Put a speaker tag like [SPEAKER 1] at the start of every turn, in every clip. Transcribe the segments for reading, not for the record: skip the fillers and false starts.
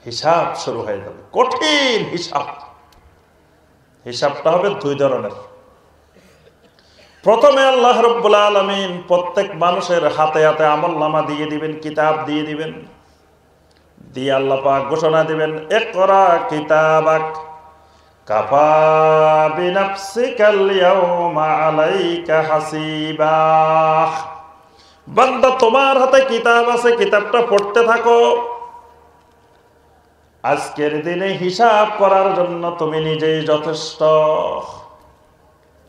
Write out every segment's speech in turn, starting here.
[SPEAKER 1] হিসাব শুরু হয়ে যাবে, কঠিন হিসাব। হিসাবটা হবে দুই ধরনের। প্রথমে আল্লাহ রাব্বুল আলামিন প্রত্যেক মানুষের হাতে হাতে আমলনামা দিয়ে দিবেন, কিতাব দিয়ে দিবেন, দিয়ে আল্লাহ পাক ঘোষণা দিবেন, ইকরা কিতাবাক কাফা বিনাফসিকাল ইয়াওমা আলাইকা হাসিবা। বান্দা, তোমার হাতে কিতাব আছে, কিতাবটা পড়তে থাকো। আজকের দিনে হিসাব করার জন্য তুমি নিজেই যথেষ্ট।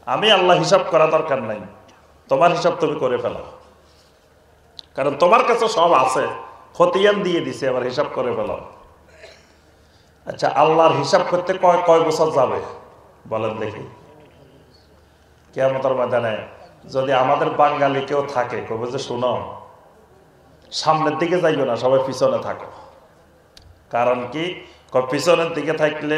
[SPEAKER 1] আমি আল্লাহ হিসাব করা দরকার নাই, তোমার হিসাব তুমি করে ফেলো, কারণ তোমার কাছে সব আছে, খতিয়ান দিয়ে দিছে, আবার হিসাব করে ফেলো। আচ্ছা, আল্লাহর হিসাব করতে কয় বছর যাবে বলেন দেখি? কিয়ামতের ময়দানে যদি আমাদের বাঙালি কেউ থাকে, কবে যে শুনো, সামনের দিকে যাইও না, সবাই পিছনে থাকো। কারণ কি? পিছনের দিকে থাকলে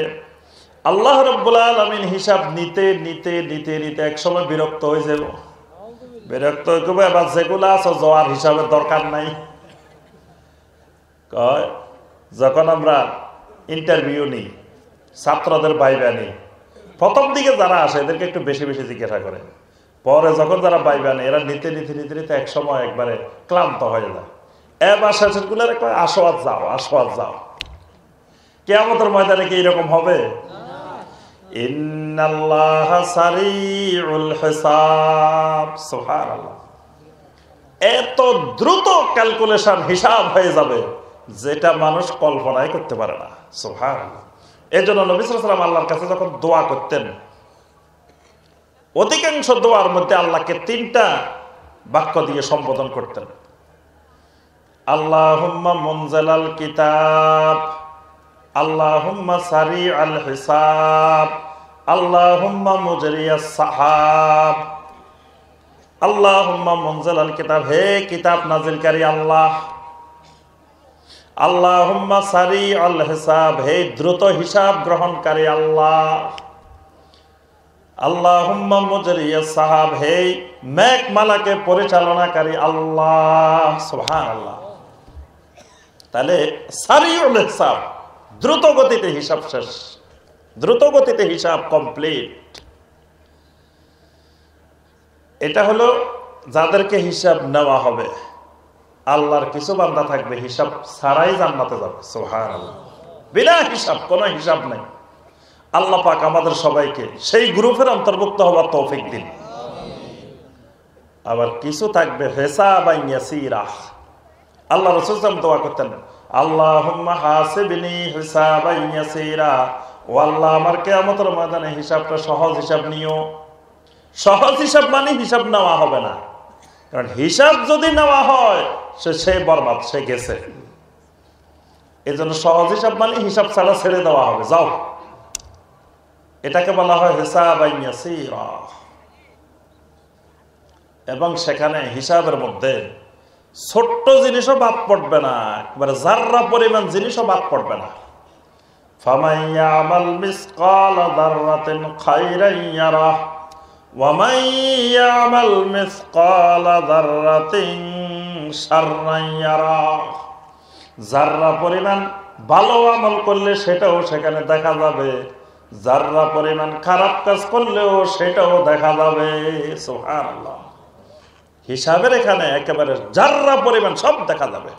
[SPEAKER 1] আল্লাহ রাব্বুল আলামিন হিসাব নিতে নিতে নিতে নিতে একসময় বিরক্ত হয়ে যাব। বিরক্ত হয়ে যাবে, এবার যেগুলো আছে যাওয়ার হিসাবের দরকার নাই। যখন আমরা ইন্টারভিউ নিই, ছাত্রদের ভাইবা নিই, প্রথম দিকে যারা আসে এদেরকে একটু বেশি বেশি জিজ্ঞাসা করে, পরে যখন যারা ভাইবা নেই, এরা নিতে নিতে নিতে নিতে এক সময় একবারে ক্লান্ত হয়ে যায়। এবার শেষের গুলো আসো আর যাও, আসো আর যাও। কিয়ামতের ময়দানে কি এরকম হবে? ইন্নাল্লাহা সারিউল হিসাব। সুবহানাল্লাহ। এত দ্রুত ক্যালকুলেশন, হিসাব হয়ে যাবে যেটা মানুষ কল্পনাই করতে পারে না। সুবহানাল্লাহ। এজন্য নবী সাল্লাল্লাহু আলাইহি ওয়াসাল্লাম আল্লাহর কাছে যখন দোয়া করতেন, অধিকাংশ দোয়ার মধ্যে আল্লাহকে তিনটা বাক্য দিয়ে সম্বোধন করতেন। আল্লাহুম্মা মুনজিলাল কিতাব, আল্লাহুম্মা সারিআল হিসাব, আল্লাহুম্মা মুজরিয়াস সাহাব। আল্লাহুম্মা মুনজিলাল কিতাব, হে কিতাব নাজিলকারী আল্লাহ। আল্লাহুম্মা সারিআল হিসাব, হে দ্রুত হিসাব গ্রহণকারী আল্লাহ। আল্লাহুম্মা মুজরিয়াস সাহাব, হে মেঘমালাকে পরিচালনাকারী আল্লাহ। সুবহানাল্লাহ। তাহলে সারিউল হিসাব, দ্রুত গতিতে হিসাব শেষ, দ্রুত গতিতে হিসাব কমপ্লিট। এটা হলো যাদেরকে হিসাব নেওয়া হবে। আল্লাহর কিছু বান্দা থাকবে হিসাব ছাড়াই জান্নাতে যাবে। সুবহানাল্লাহ। বিনা হিসাব, কোনো হিসাব নাই। আল্লাহ পাক আমাদের সবাইকে সেই গ্রুপের অন্তর্ভুক্ত হওয়ার তৌফিক দিন। আবার কিছু থাকবে হিসাবান ইয়াসীরা। আল্লাহ রাসূল সাল্লাল্লাহু আলাইহি ওয়াসাল্লাম দোয়া করতেন, আল্লাহুম্মা হাসিবনি হিসাবান ইয়াসীরা। ও আল্লাহ, আমার কিয়ামতের ময়দানে হিসাবটা সহজ হিসাব নিও। সহজ হিসাব মানে হিসাব নেওয়া হবে না, কারণ হিসাব যদি নেওয়া হয় সে বরবাদ, সে গেছে। এই জন্য সহজ হিসাব মানে হিসাব ছাড়া ছেড়ে দেওয়া হবে, যাও। এটাকে বলা হয় হিসাবান ইয়াসীরা। এবং সেখানে হিসাবের মধ্যে ছোট্ট জিনিসও বাদ পড়বে না, একবারে জাররা পরিমাণ জিনিসও বাদ পড়বে না। ফামান ইয়ামাল মিসকালা যাররাতিন খায়রান ইয়ারাহ ওয়া মান ইয়ামাল মিসকালা যাররাতিন শাররান ইয়ারাহ। জাররা পরিমাণ ভালো আমল করলে সেটাও সেখানে দেখা যাবে, জাররা পরিমাণ খারাপ কাজ করলেও সেটাও দেখা যাবে। সুবহানাল্লাহ। হিসাবের এখানে একেবারে জাররা পরিমাণ সব দেখা যাবে।